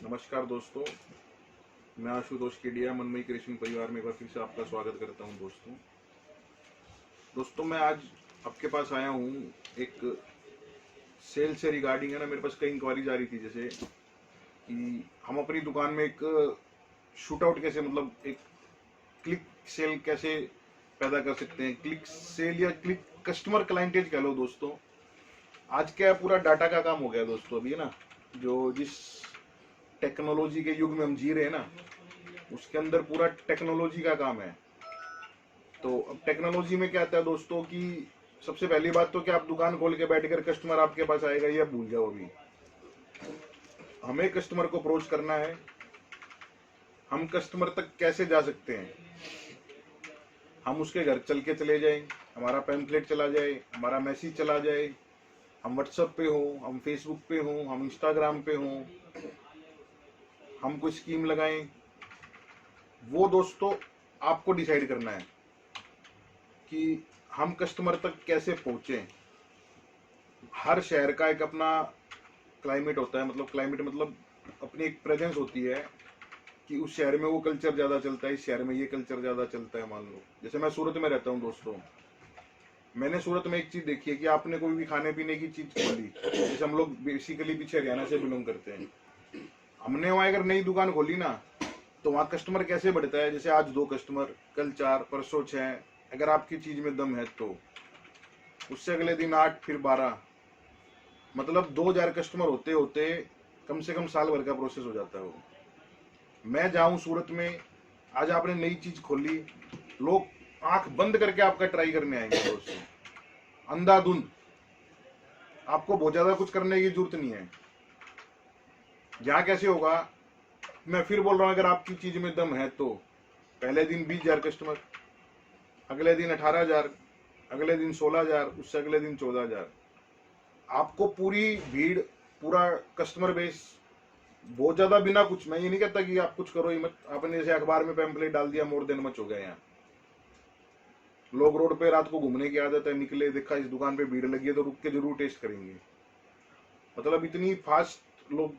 नमस्कार दोस्तों, मैं आशुतोष केडिया मनमयी कृष्ण परिवार में एक बार फिर से आपका स्वागत करता हूं। दोस्तों मैं आज आपके पास आया हूं एक सेल से रिगार्डिंग। है ना, मेरे पास कई इंक्वायरीज आ रही थी, जैसे कि हम अपनी दुकान में एक शूट आउट कैसे, मतलब एक क्लिक सेल कैसे पैदा कर सकते हैं। क्लिक सेल या क्लिक कस्टमर क्लाइंटेज कह लो दोस्तों। आज क्या पूरा डाटा का काम हो गया दोस्तों। अभी है ना, जो जिस टेक्नोलॉजी के युग में हम जी रहे हैं ना, उसके अंदर पूरा टेक्नोलॉजी का काम है। तो अब टेक्नोलॉजी में क्या आता है दोस्तों कि सबसे पहली बात तो कि आप दुकान खोल के बैठकर कस्टमर आपके पास आएगा, ये भूल जाओ। अभी हमें कस्टमर को अप्रोच करना है। हम कस्टमर तक कैसे जा सकते हैं? हम उसके घर चल के चले जाएं, हमारा पैम्फलेट चला जाए, हमारा मैसेज चला जाए, हम व्हाट्सएप पे हो, हम फेसबुक पे हो, हम इंस्टाग्राम पे हो, हम कोई स्कीम लगाएं, वो दोस्तों आपको डिसाइड करना है कि हम कस्टमर तक कैसे पहुंचे। हर शहर का एक अपना क्लाइमेट होता है, मतलब क्लाइमेट मतलब अपनी एक प्रेजेंस होती है कि उस शहर में वो कल्चर ज़्यादा चलता है, इस शहर में ये कल्चर ज़्यादा चलता है। मान लो जैसे मैं सूरत में रहता हूँ दोस्तों, मैंने सूरत में एक चीज़ देखी है कि आपने कोई भी खाने पीने की चीज़ खोली, जैसे हम लोग बेसिकली पीछे हरियाणा से बिलोंग करते हैं, हमने वहाँ अगर नई दुकान खोली ना, तो वहाँ कस्टमर कैसे बढ़ता है। जैसे आज 2 कस्टमर, कल 4, परसों 6, अगर आपकी चीज़ में दम है तो उससे अगले दिन 8, फिर 12, मतलब 2000 कस्टमर होते होते कम से कम साल भर का प्रोसेस हो जाता है वो। मैं जाऊं सूरत में, आज आपने नई चीज खोली, लोग आंख बंद करके आपका ट्राई करने आएंगे दोस्तों, अंधाधुंध। आपको बहुत ज्यादा कुछ करने की जरूरत नहीं है। यहाँ कैसे होगा, मैं फिर बोल रहा हूँ, अगर आपकी चीज में दम है तो पहले दिन 20,000 कस्टमर, अगले दिन 18,000, अगले दिन 16,000, उससे अगले दिन 14,000। आपको पूरी भीड़, पूरा कस्टमर बेस बहुत ज्यादा बिना कुछ, मैं ये नहीं कहता कि आप कुछ करो ही मत। आपने जैसे अखबार में पैम्पलेट डाल दिया, मोर देन मच हो गया। यहाँ लोग रोड पे रात को घूमने की आदत है, निकले देखा इस दुकान पे भीड़ लगी है तो रुक के जरूर टेस्ट करेंगे। मतलब इतनी फास्ट लोग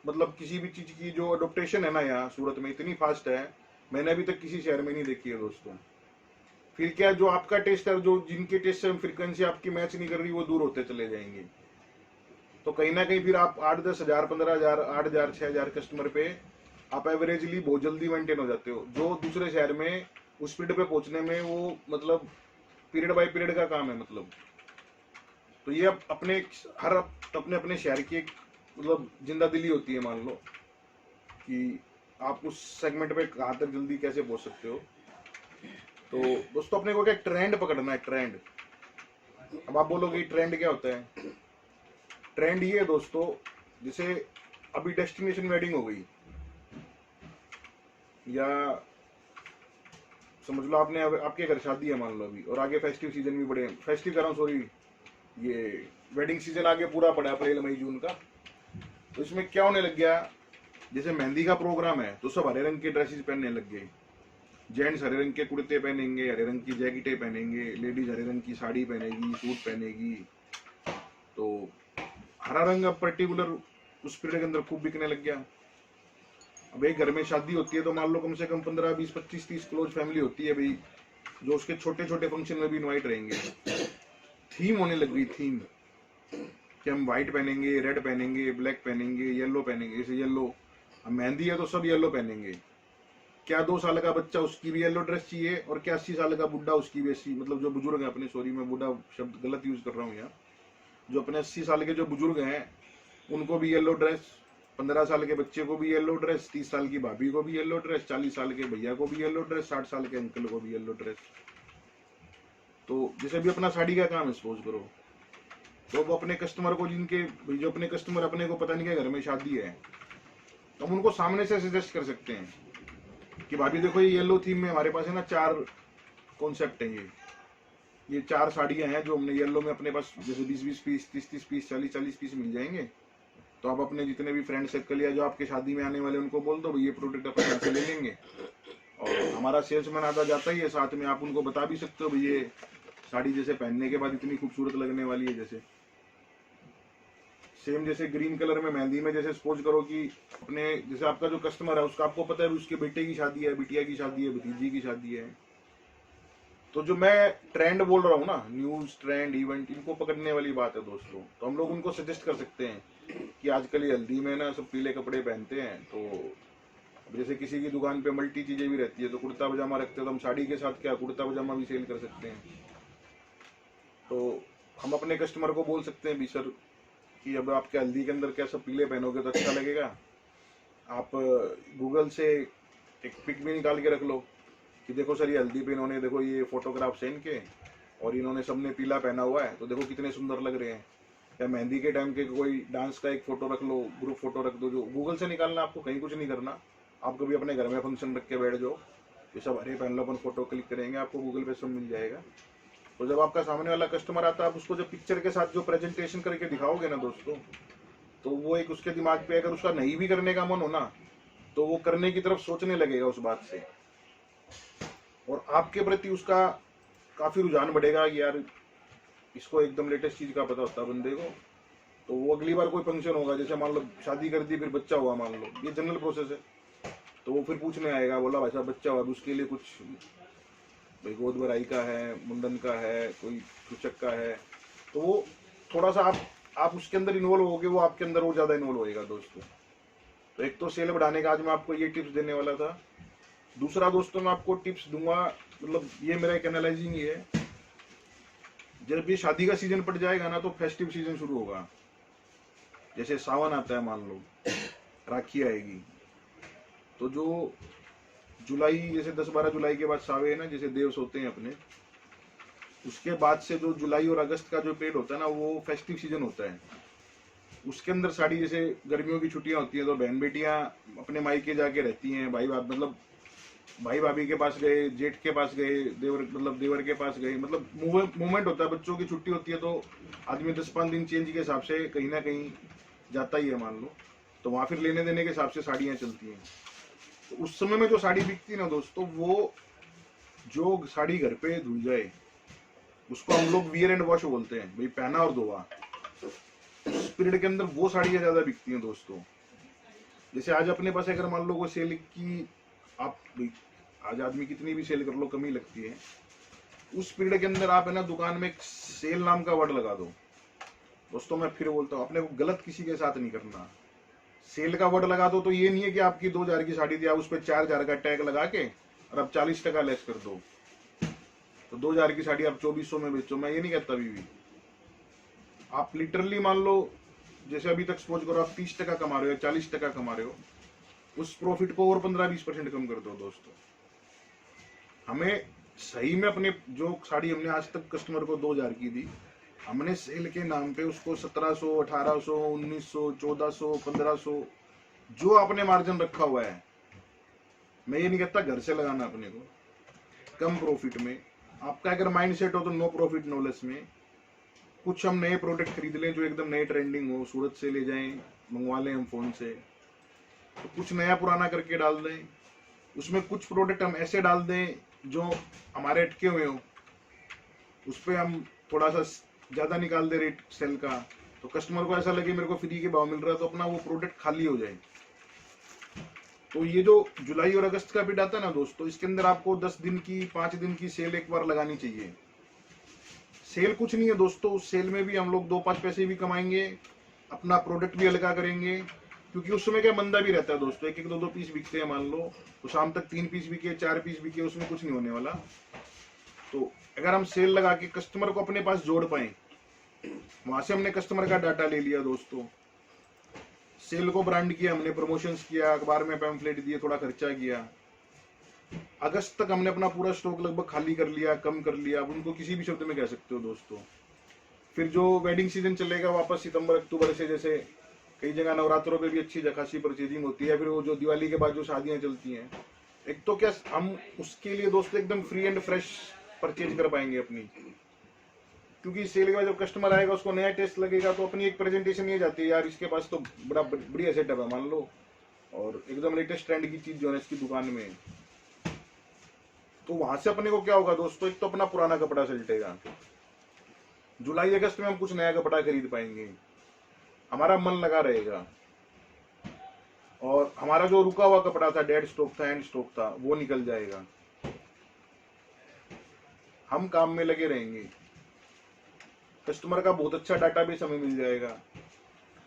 मतलब किसी भी चीज की जो अडोप्टेशन है ना यहाँ सूरत में, इतनी फास्ट है, मैंने अभी तक किसी शहर में नहीं देखी है दोस्तों। फिर क्या, जो आपका टेस्ट है, जो जिनके टेस्ट से फ्रिक्वेंसी आपकी मैच नहीं कर रही, वो दूर होते चले जाएंगे। तो कहीं ना कहीं फिर आप 8-10 हजार, 15,000, 8,000, 6,000 कस्टमर पे आप एवरेजली बहुत जल्दी मेंटेन हो जाते हो, जो दूसरे शहर में उस स्पीड पे पहुंचने में वो मतलब पीरियड बाय पीरियड का काम है। मतलब तो ये अपने हर अपने अपने शहर की एक मतलब जिंदा दिली होती है। मान लो कि आप उस सेगमेंट पे कहाँ तक जल्दी कैसे पहुंच सकते हो। तो दोस्तों अपने को क्या ट्रेंड पकड़ना है, ट्रेंड। अब आप बोलोगे ट्रेंड क्या होता है? ट्रेंड ये है दोस्तों, जैसे अभी डेस्टिनेशन वेडिंग हो गई, या समझ लो आपने आपके घर शादी है मान लो अभी, और आगे फेस्टिव सीजन भी बड़े, फेस्टिव कर रहा हूँ सॉरी, ये वेडिंग सीजन आगे पूरा पड़ा, अप्रैल मई जून का। तो इसमें क्या होने लग गया, जैसे मेहंदी का प्रोग्राम है तो सब हरे रंग के ड्रेसेस पहनने लग गए। जेंट्स हरे रंग के कुर्ते पहनेंगे, हरे रंग की जैकेटें पहनेंगे, लेडीज हरे रंग की साड़ी पहनेगी, सूट पहनेगी। तो हरा रंग अब पर्टिकुलर उस पीरियड के अंदर खूब बिकने लग गया। अब एक घर में शादी होती है तो मान लो कम से कम 15, 20, 25, 30 क्लोज फैमिली होती है भाई, जो उसके छोटे छोटे फंक्शन में भी इनवाइट रहेंगे। थीम होने लग गई, थीम कि हम व्हाइट पहनेंगे, रेड पहनेंगे, ब्लैक पहनेंगे, येलो पहनेंगे। जैसे येलो, अब मेहंदी है तो सब येलो पहनेंगे। क्या 2 साल का बच्चा उसकी भी येलो ड्रेस चाहिए, और क्या 80 साल का बुढ़ा उसकी भी 80, मतलब जो बुजुर्ग है अपने, सॉरी मैं बुढ़ा शब्द गलत यूज कर रहा हूँ यहाँ, जो अपने 80 साल के जो बुजुर्ग हैं उनको भी येलो ड्रेस, 15 साल के बच्चे को भी येलो ड्रेस, 30 साल की भाभी को भी येलो ड्रेस, 40 साल के भैया को भी येलो ड्रेस, 60 साल के अंकल को भी येलो ड्रेस। तो जैसे भी अपना साड़ी का काम है सपोज करो, तो वो अपने कस्टमर को, जिनके जो अपने कस्टमर अपने को पता नहीं क्या घर में शादी है, तो हम उनको सामने से सजेस्ट कर सकते हैं कि भाभी देखो ये येलो थीम में हमारे पास है ना 4 कॉन्सेप्ट है, ये 4 साड़ियां हैं जो हमने येलो में अपने पास, जैसे 20-20 पीस, 30-30 पीस, 40-40 पीस मिल जाएंगे। तो आप अपने जितने भी फ्रेंड सर्कल या जो आपके शादी में आने वाले उनको बोल दो भाई ये प्रोडक्ट अपने यहाँ से ले लेंगे। और हमारा सेल्समैन आता जाता ही है, साथ में आप उनको बता भी सकते हो भाई ये साड़ी जैसे पहनने के बाद इतनी खूबसूरत लगने वाली है। जैसे सेम जैसे ग्रीन कलर में मेहंदी में, जैसे सपोज करो कि अपने जैसे आपका जो कस्टमर है उसका आपको पता है उसके बेटे की शादी है, बिटिया की शादी है, भतीजी की शादी है, तो जो मैं ट्रेंड बोल रहा हूँ ना, न्यूज ट्रेंड इवेंट, इनको पकड़ने वाली बात है दोस्तों। तो हम लोग उनको सजेस्ट कर सकते हैं कि आजकल ये हल्दी में ना सब पीले कपड़े पहनते हैं, तो जैसे किसी की दुकान पे मल्टी चीजें भी रहती है, तो कुर्ता पजामा रखते हैं, तो हम साड़ी के साथ क्या कुर्ता पजामा भी सेल कर सकते हैं। तो हम अपने कस्टमर को बोल सकते हैं भी सर कि अब आपके हल्दी के अंदर क्या सब पीले पहनोगे तो अच्छा लगेगा, आप गूगल से एक पिक भी निकाल के रख लो कि देखो सर ये हल्दी पे इन्होंने देखो ये फोटोग्राफ सेंड के और इन्होंने सबने पीला पहना हुआ है, तो देखो कितने सुंदर लग रहे हैं। या मेहंदी के टाइम के कोई डांस का एक फोटो रख लो, ग्रुप फोटो रख दो, जो गूगल से निकालना, आपको कहीं कुछ नहीं करना। आप कभी अपने घर में फंक्शन रख के बैठ जाओ, ये सब हरे पहन लो, अपन फोटो क्लिक करेंगे, आपको गूगल पे सब मिल जाएगा। तो जब आपका सामने वाला कस्टमर आता है, आप उसको जब पिक्चर के साथ जो प्रेजेंटेशन करके दिखाओगे ना दोस्तों, तो वो एक उसके दिमाग पे, अगर उसका नहीं भी करने का मन हो ना, तो वो करने की तरफ सोचने लगेगा उस बात से, और आपके प्रति उसका काफी रुझान बढ़ेगा कि यार इसको एकदम लेटेस्ट चीज का पता होता है बंदे को। तो वो अगली बार कोई फंक्शन होगा, जैसे मान लो शादी कर दी फिर बच्चा हुआ, मान लो ये जनरल प्रोसेस है, तो वो फिर पूछने आएगा, बोला भाई साहब बच्चा हुआ, उसके लिए कुछ भाई गोद भराई का है, मुंडन का है, कोई सूचक का है, तो वो थोड़ा सा आप उसके अंदर इन्वॉल्व होगे, वो आपके अंदर वो ज्यादा इन्वॉल्व होएगा दोस्तों। तो एक तो सेल बढ़ाने का आज मैं आपको ये टिप्स देने वाला था। दूसरा दोस्तों मैं आपको टिप्स दूंगा, मतलब ये मेरा एक एनालाइजिंग ही है, जब ये शादी का सीजन पड़ जाएगा ना, तो फेस्टिव सीजन शुरू होगा। जैसे सावन आता है, मान लो राखी आएगी, तो जो जुलाई, जैसे 10-12 जुलाई के बाद सावे है ना, जैसे देव सोते हैं अपने, उसके बाद से जो जुलाई और अगस्त का जो पीरियड होता है ना, वो फेस्टिव सीजन होता है। उसके अंदर साड़ी, जैसे गर्मियों की छुट्टियां होती है, तो बहन बेटियां अपने मायके जाके रहती हैं, भाई बाप मतलब भाई भाभी के पास गए, जेठ के पास गए, देवर मतलब देवर के पास गए, मतलब मूवमेंट होता है। बच्चों की छुट्टी होती है तो आदमी 10-5 दिन चेंज के हिसाब से कहीं ना कहीं जाता ही है, मान लो, तो वहां फिर लेने देने के हिसाब से साड़ियां चलती हैं। तो उस समय में जो साड़ी बिकती है ना दोस्तों, वो जो साड़ी घर पे धुल जाए उसको हम लोग वियर एंड वॉश बोलते हैं, भाई पहना और धोआ। उस पीरियड के अंदर वो साड़ियां ज्यादा बिकती हैं दोस्तों। जैसे आज अपने पास अगर मान लो वो सेल की, आप आज आदमी कितनी भी सेल कर लो कमी लगती है, उस पीरियड के अंदर आप है ना दुकान में एक सेल नाम का वर्ड लगा दो दोस्तों। मैं फिर बोलता हूँ, अपने को गलत किसी के साथ नहीं करना। सेल का वर्ड लगा दो तो ये नहीं है कि आपकी 2000 की साड़ी थी, आप उस पर 4000 का टैग लगा के और आप 40% लेस कर दो, तो 2000 की साड़ी आप 2400 में बेचो। मैं ये नहीं कहता अभी भी। आप लिटरली मान लो, जैसे अभी तक सपोज करो आप 30% कमा रहे हो, 40% कमा रहे हो, उस प्रॉफिट को और 15-20% कम कर दो दोस्तों। हमें सही में अपने जो साड़ी हमने आज तक कस्टमर को 2000 की दी, हमने सेल के नाम पे उसको 1700, 1800, 1900, 1400, 1500 जो आपने मार्जिन रखा हुआ है, मैं ये नहीं कहता घर से लगाना अपने को कम प्रॉफिट में। आपका अगर माइंड सेट हो तो नो प्रॉफिट नो लॉस में कुछ हम नए प्रोडक्ट खरीद लें जो एकदम नए ट्रेंडिंग हो, सूरत से ले जाएं, मंगवा लें हम फोन से, तो कुछ नया पुराना करके डाल दें। उसमें कुछ प्रोडक्ट हम ऐसे डाल दें जो हमारे अटके हुए हो, उस पर हम थोड़ा सा ज्यादा निकाल दे रेट सेल का, तो कस्टमर को ऐसा लगे मेरे को फ्री के भाव मिल रहा है, तो अपना वो प्रोडक्ट खाली हो जाए। तो ये जो जुलाई और अगस्त का पीरियड आता है ना दोस्तों, इसके अंदर आपको 10 दिन की 5 दिन की सेल एक बार लगानी चाहिए। सेल कुछ नहीं है दोस्तों, उस सेल में भी हम लोग 2-5 पैसे भी कमाएंगे, अपना प्रोडक्ट भी हल्का करेंगे, क्योंकि उस समय क्या मंदा भी रहता है दोस्तों। 1-1, 2-2 पीस बिकते हैं, मान लो तो शाम तक 3 पीस बिके, 4 पीस बिके, उसमें कुछ नहीं होने वाला। तो अगर हम सेल लगा के कस्टमर को अपने पास जोड़ पाए, वहां से हमने कस्टमर का डाटा ले लिया दोस्तों, सेल को ब्रांड किया हमने, प्रमोशंस किया, अखबार में पैम्फलेट दिए, थोड़ा खर्चा किया, अगस्त तक हमने अपना पूरा स्टॉक लगभग खाली कर लिया, कम कर लिया, आप उनको किसी भी शब्द में कह सकते हो दोस्तों। फिर जो वेडिंग सीजन चलेगा वापस सितंबर अक्टूबर से, जैसे कई जगह नवरात्रों पे भी अच्छी खासी परचेजिंग होती है, फिर वो जो दिवाली के बाद जो शादियां चलती हैं, एक तो क्या हम उसके लिए दोस्तों एकदम फ्री एंड फ्रेश परचेज कर पाएंगे अपनी, क्योंकि सेल के बाद जब कस्टमर आएगा उसको नया टेस्ट लगेगा, तो अपनी एक प्रेजेंटेशन ये जाती है यार इसके पास तो बड़ा बढ़िया सेटअप है मान लो, और एकदम लेटेस्ट ट्रेंड की चीज जो है इसकी दुकान में। तो वहां से अपने को क्या होगा दोस्तों, एक तो अपना पुराना कपड़ा सलटेगा, जुलाई अगस्त में हम कुछ नया कपड़ा खरीद पाएंगे, हमारा मन लगा रहेगा, और हमारा जो रुका हुआ कपड़ा था, डेड स्टॉक था, एंड स्टॉक था, वो निकल जाएगा। हम काम में लगे रहेंगे, कस्टमर का बहुत अच्छा डाटाबेस हमें मिल जाएगा।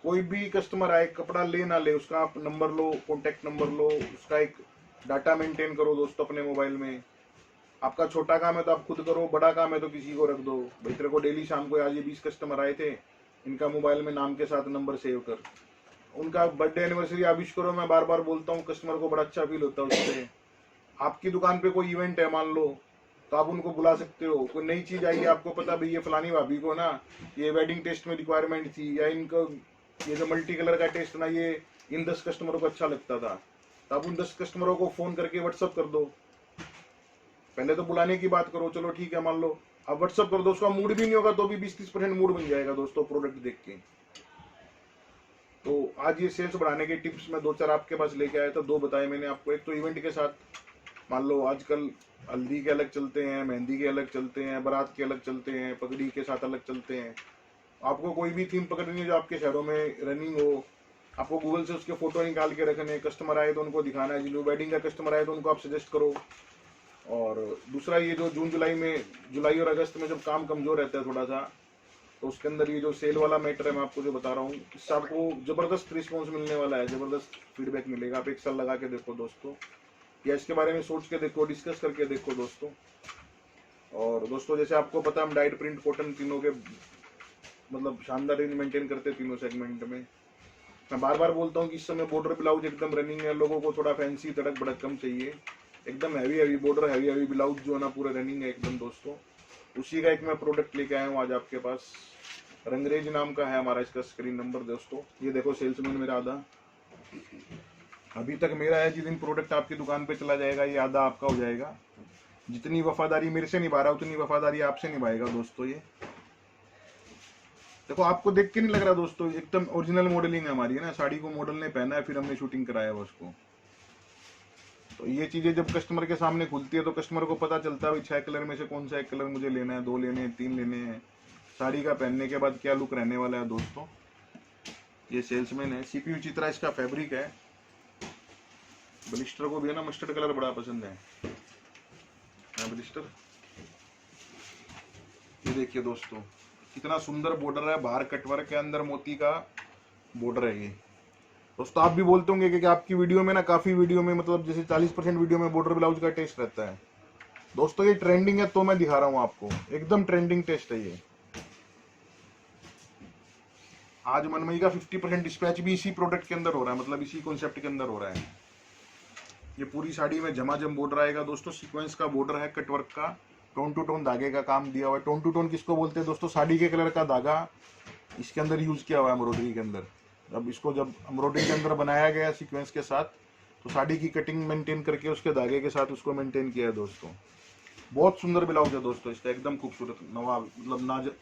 कोई भी कस्टमर आए, कपड़ा ले ना ले, उसका आप नंबर लो, कॉन्टेक्ट नंबर लो, उसका एक डाटा मेंटेन करो दोस्तों अपने मोबाइल में। आपका छोटा काम है तो आप खुद करो, बड़ा काम है तो किसी को रख दो। भाई तेरे को डेली शाम को आज ये 20 कस्टमर आए थे, इनका मोबाइल में नाम के साथ नंबर सेव कर, उनका बर्थडे एनिवर्सरी आप विश करो। मैं बार बार बोलता हूँ, कस्टमर को बड़ा अच्छा फील होता है उससे। आपकी दुकान पे कोई इवेंट है मान लो, तो आप उनको बुला सकते हो। कोई नई चीज आई है, आपको पता भाई ये फलानी भाभी को ना ये वेडिंग टेस्ट में रिक्वायरमेंट थी, या इनको ये जो मल्टी कलर का टेस्ट ना ये इन 10 कस्टमरों को अच्छा लगता था, तो आप उन 10 कस्टमरों को फोन करके व्हाट्सअप कर दो। पहले तो बुलाने की बात करो, चलो ठीक है मान लो, आप व्हाट्सअप कर दो। उसका मूड भी नहीं होगा तो भी 20-30% मूड बन जाएगा दोस्तों प्रोडक्ट देख के। तो आज ये सेल्स बढ़ाने के टिप्स मैं 2-4 आपके पास लेके आया था। 2 बताए मैंने आपको। एक तो इवेंट के साथ, मान लो आजकल हल्दी के अलग चलते हैं, मेहंदी के अलग चलते हैं, बारात के अलग चलते हैं, पगड़ी के साथ अलग चलते हैं। आपको कोई भी थीम पकड़नी है जो आपके शहरों में रनिंग हो, आपको गूगल से उसके फोटो निकाल के रखने, कस्टमर आए तो उनको दिखाना है। जिनको वेडिंग का कस्टमर आए तो उनको आप सजेस्ट करो। और दूसरा, ये जो जून जुलाई और अगस्त में जब काम कमजोर रहता है थोड़ा सा, तो उसके अंदर ये जो सेल वाला मैटर है मैं आपको जो बता रहा हूँ, इससे आपको जबरदस्त रिस्पॉन्स मिलने वाला है, जबरदस्त फीडबैक मिलेगा। आप 1 साल लगा के देखो दोस्तों, या इसके बारे में सोच के देखो, डिस्कस करके देखो दोस्तों। और दोस्तों जैसे आपको पता है, हम डाइट, प्रिंट, कॉटन तीनों के मतलब शानदार रेंज मेंटेन करते हैं तीनों सेगमेंट में। मैं बार बार बोलता हूँ कि इस समय बॉर्डर ब्लाउज एकदम रनिंग है। लोगों को थोड़ा फैंसी, तड़क भड़क कम चाहिए, एकदम हैवी बॉर्डर, हैवी ब्लाउज जो है ना पूरे रनिंग है एकदम दोस्तों। उसी का एक मैं प्रोडक्ट लेके आया हूँ आज आपके पास। रंगरेज नाम का है हमारा इसका स्क्रीन नंबर दोस्तों। ये देखो सेल्समैन मेरा आधा अभी तक मेरा है। जिस दिन प्रोडक्ट आपकी दुकान पे चला जाएगा ये आधा आपका हो जाएगा। जितनी वफादारी मेरे से निभा रहा उतनी वफादारी आपसे निभाएगा दोस्तों। ये देखो, आपको देख के नहीं लग रहा दोस्तों, एकदम ओरिजिनल मॉडलिंग है हमारी, है ना। साड़ी को मॉडल ने पहना है, फिर हमने शूटिंग कराया है उसको। तो ये चीजें जब कस्टमर के सामने खुलती है तो कस्टमर को पता चलता है 6 कलर में से कौन सा एक कलर मुझे लेना है, 2 लेने हैं, 3 लेने हैं, साड़ी का पहनने के बाद क्या लुक रहने वाला है दोस्तों। ये सेल्समैन है, सीपीयू चित्रा इसका फैब्रिक है। ब्लिस्टर को भी है ना मस्टर्ड कलर बड़ा पसंद है ब्लिस्टर। ये देखिए दोस्तों कितना सुंदर बॉर्डर है, बाहर कटवर्क के अंदर मोती का बॉर्डर है ये दोस्तों। आप भी बोलते होंगे कि आपकी वीडियो में ना, काफी वीडियो में मतलब जैसे 40% वीडियो में बॉर्डर ब्लाउज का टेस्ट रहता है दोस्तों। ये ट्रेंडिंग है तो मैं दिखा रहा हूं आपको, एकदम ट्रेंडिंग टेस्ट है ये। आज मनमई का 50% डिस्पैच भी इसी प्रोडक्ट के अंदर हो रहा है, मतलब इसी कॉन्सेप्ट के अंदर हो रहा है। ये पूरी साड़ी में झमाझम बॉर्डर आएगा दोस्तों, सीक्वेंस का बॉर्डर है, कटवर्क का, टोन टू टोन धागे का काम दिया हुआ है। टोन टू टोन किसको बोलते हैं दोस्तों? साड़ी के कलर का धागा इसके अंदर यूज किया हुआ है एम्ब्रॉयडरी के अंदर। अब इसको जब एम्ब्रॉयडरी के अंदर बनाया गया सीक्वेंस के साथ, तो साड़ी की कटिंग मेंटेन करके उसके धागे के साथ उसको मेंटेन किया है दोस्तों। बहुत सुंदर ब्लाउज है दोस्तों इसका, एकदम खूबसूरत नवाब, मतलब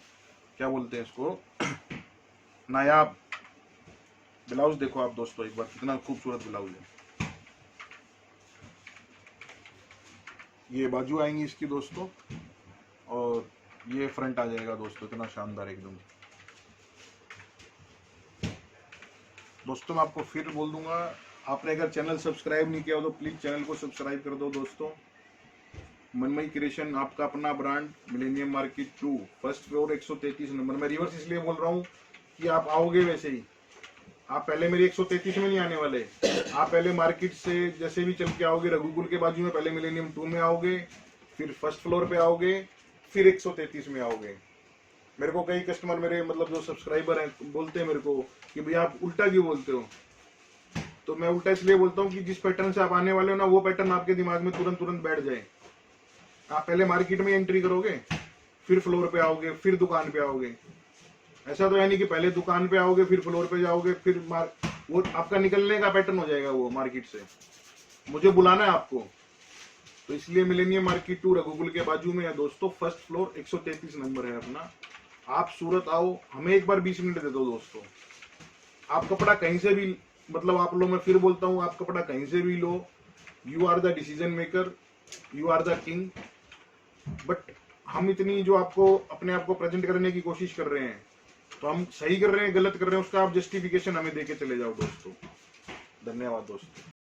क्या बोलते हैं इसको, नायाब ब्लाउज। देखो आप दोस्तों एक बार, कितना खूबसूरत ब्लाउज है। ये बाजू आएंगी इसकी दोस्तों, और ये फ्रंट आ जाएगा दोस्तों, इतना शानदार एकदम। दोस्तों मैं आपको फिर बोल दूंगा, आपने अगर चैनल सब्सक्राइब नहीं किया हो तो प्लीज चैनल को सब्सक्राइब कर दो दोस्तों। मनमई क्रिएशन, आपका अपना brand, millennium market 2, first floor, 133 number. मैं रिवर्स इसलिए बोल रहा हूँ कि आप आओगे वैसे ही, आप पहले मेरे 133 में नहीं आने वाले, आप पहले मार्केट से जैसे भी चल के आओगे, रघुकुल के बाजू में पहले मिलेनियम 2 में आओगे, फिर फर्स्ट फ्लोर पे आओगे, फिर 133 में आओगे। मेरे को कई कस्टमर, मेरे मतलब जो सब्सक्राइबर हैं, बोलते हैं मेरे को कि भैया आप उल्टा क्यों बोलते हो। तो मैं उल्टा इसलिए बोलता हूँ कि जिस पैटर्न से आप आने वाले हो ना, वो पैटर्न आपके दिमाग में तुरंत बैठ जाए। आप पहले मार्केट में एंट्री करोगे, फिर फ्लोर पे आओगे, फिर दुकान पे आओगे। ऐसा तो है नहीं कि पहले दुकान पे आओगे फिर फ्लोर पे जाओगे, फिर वो आपका निकलने का पैटर्न हो जाएगा वो मार्केट से। मुझे बुलाना है आपको, तो इसलिए मिलेनियम मार्केट 2 रघुकुल के बाजू में है दोस्तों, फर्स्ट फ्लोर, 133 नंबर है अपना। आप सूरत आओ, हमें एक बार 20 मिनट दे दो दोस्तों। आप कपड़ा कहीं से भी मतलब आप लो, मैं फिर बोलता हूँ, आप कपड़ा कहीं से भी लो, you are the decision maker, you are the king. But हम इतनी जो आपको अपने आप को प्रेजेंट करने की कोशिश कर रहे हैं, तो हम सही कर रहे हैं गलत कर रहे हैं उसका आप जस्टिफिकेशन हमें देके चले जाओ दोस्तों। धन्यवाद दोस्तों।